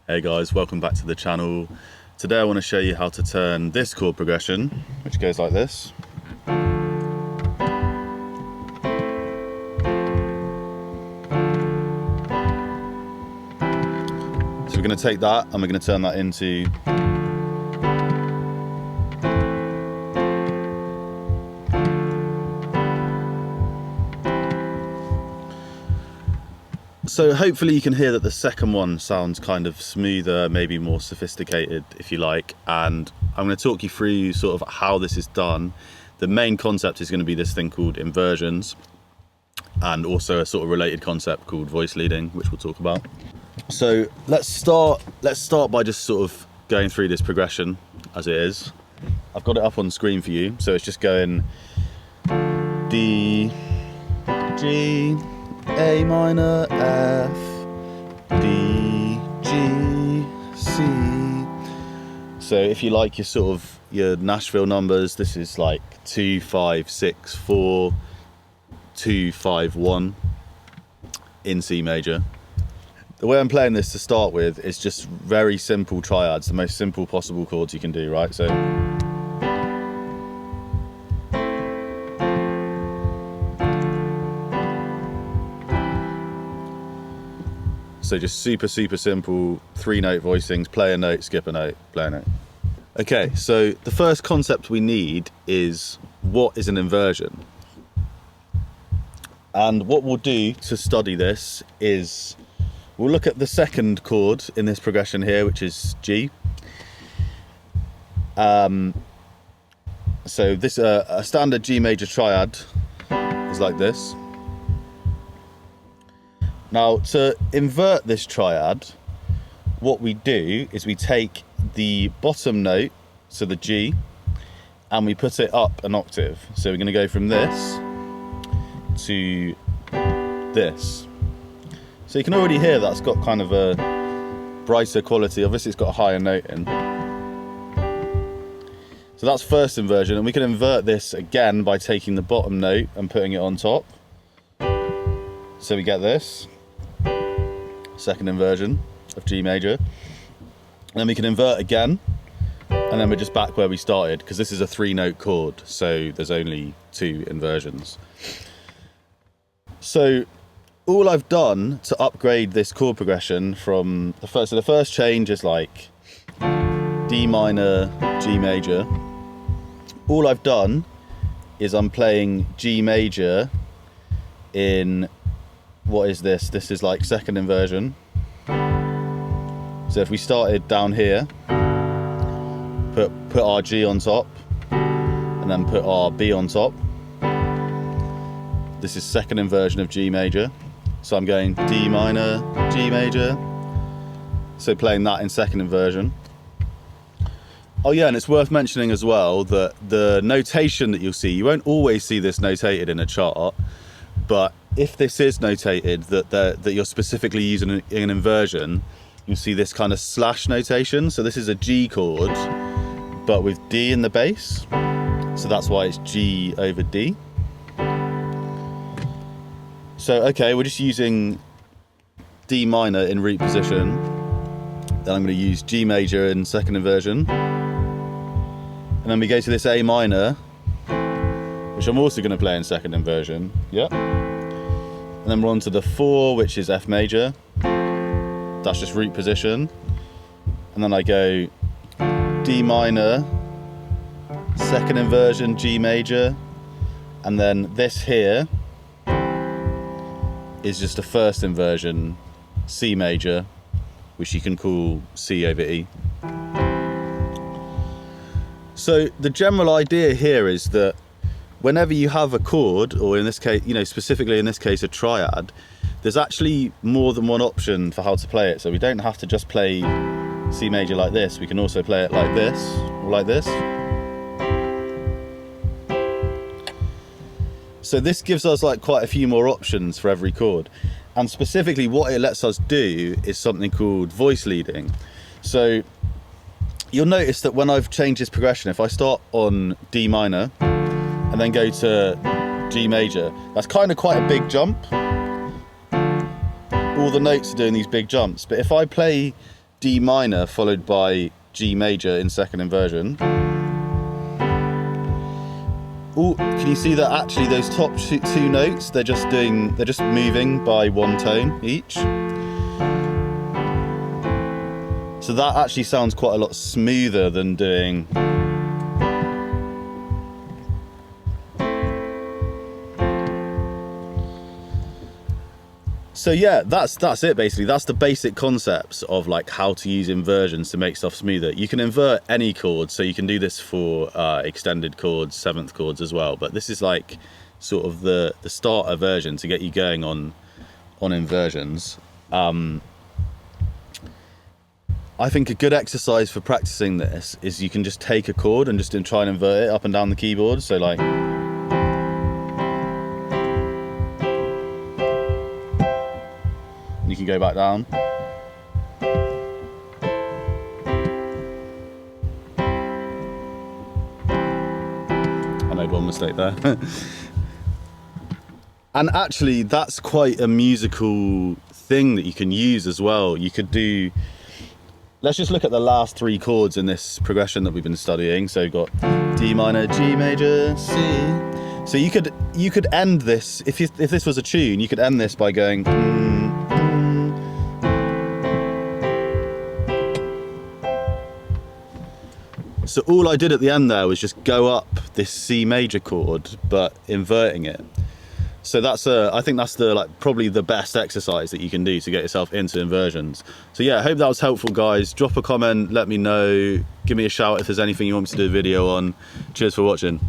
Hey guys, welcome back to the channel. Today I want to show you how to turn this chord progression, which goes like this. So we're going to take that and we're going to turn that into So hopefully you can hear that the second one sounds kind of smoother, maybe more sophisticated if you like, and I'm going to talk you through sort of how this is done. The main concept is going to be this thing called inversions, and also a sort of related concept called voice leading, which we'll talk about. So let's start by just sort of going through this progression as it is. I've got it up on screen for you, so it's just going D, G, A minor, F, D, G, C. So if you like your Nashville numbers, this is like 2, 5, 6, 4, 2, 5, 1 in C major. The way I'm playing this to start with is just very simple triads, the most simple possible chords you can do, right? So just super simple 3-note voicings, play a note, skip a note, play a note. Okay, so the first concept we need is what is an inversion? And what we'll do to study this is we'll look at the second chord in this progression here, which is G. So this a standard G major triad is like this. Now, to invert this triad, what we do is we take the bottom note, so the G, and we put it up an octave. So we're going to go from this to this. So you can already hear that's got kind of a brighter quality. Obviously, it's got a higher note in. So that's first inversion, and we can invert this again by taking the bottom note and putting it on top. So we get this. Second inversion of G major, and then we can invert again, and then we're just back where we started, because this is a 3-note chord, so there's only 2 inversions. So all I've done to upgrade this chord progression from the first change is like D minor, G major. All I've done is I'm playing G major in, what is this? This is like second inversion. So if we started down here, put our G on top, and then put our B on top. This is second inversion of G major. So I'm going D minor, G major. So playing that in second inversion. Oh yeah, and it's worth mentioning as well that the notation that you'll see, you won't always see this notated in a chart, but if this is notated that you're specifically using an inversion, you'll see this kind of slash notation. So this is a G chord, but with D in the bass. So that's why it's G over D. So, okay, we're just using D minor in root position. Then I'm going to use G major in second inversion. And then we go to this A minor, which I'm also going to play in second inversion. Yeah. And then we're on to the 4, which is F major. That's just root position. And then I go D minor, second inversion, G major. And then this here is just a first inversion, C major, which you can call C over E. So the general idea here is that whenever you have a chord, or in this case, specifically in this case, a triad, there's actually more than one option for how to play it. So we don't have to just play C major like this. We can also play it like this, or like this. So this gives us like quite a few more options for every chord. And specifically what it lets us do is something called voice leading. So you'll notice that when I've changed this progression, if I start on D minor, and then go to G major, that's kind of quite a big jump. All the notes are doing these big jumps, but if I play D minor followed by G major in second inversion. Oh, can you see that actually those top two notes, they're just moving by one tone each. So that actually sounds quite a lot smoother than doing. So yeah, that's it basically. That's the basic concepts of like how to use inversions to make stuff smoother. You can invert any chord, so you can do this for extended chords, seventh chords as well. But this is like sort of the starter version to get you going on inversions. I think a good exercise for practicing this is you can just take a chord and just try and invert it up and down the keyboard. So like. You can go back down. I made one mistake there. And actually, that's quite a musical thing that you can use as well. You could do. Let's just look at the last three chords in this progression that we've been studying. So you've got D minor, G major, C. So you could end this if this was a tune. You could end this by going. So all I did at the end there was just go up this C major chord, but inverting it. So I think that's probably the best exercise that you can do to get yourself into inversions. So yeah, I hope that was helpful, guys. Drop a comment, let me know, give me a shout if there's anything you want me to do a video on. Cheers for watching.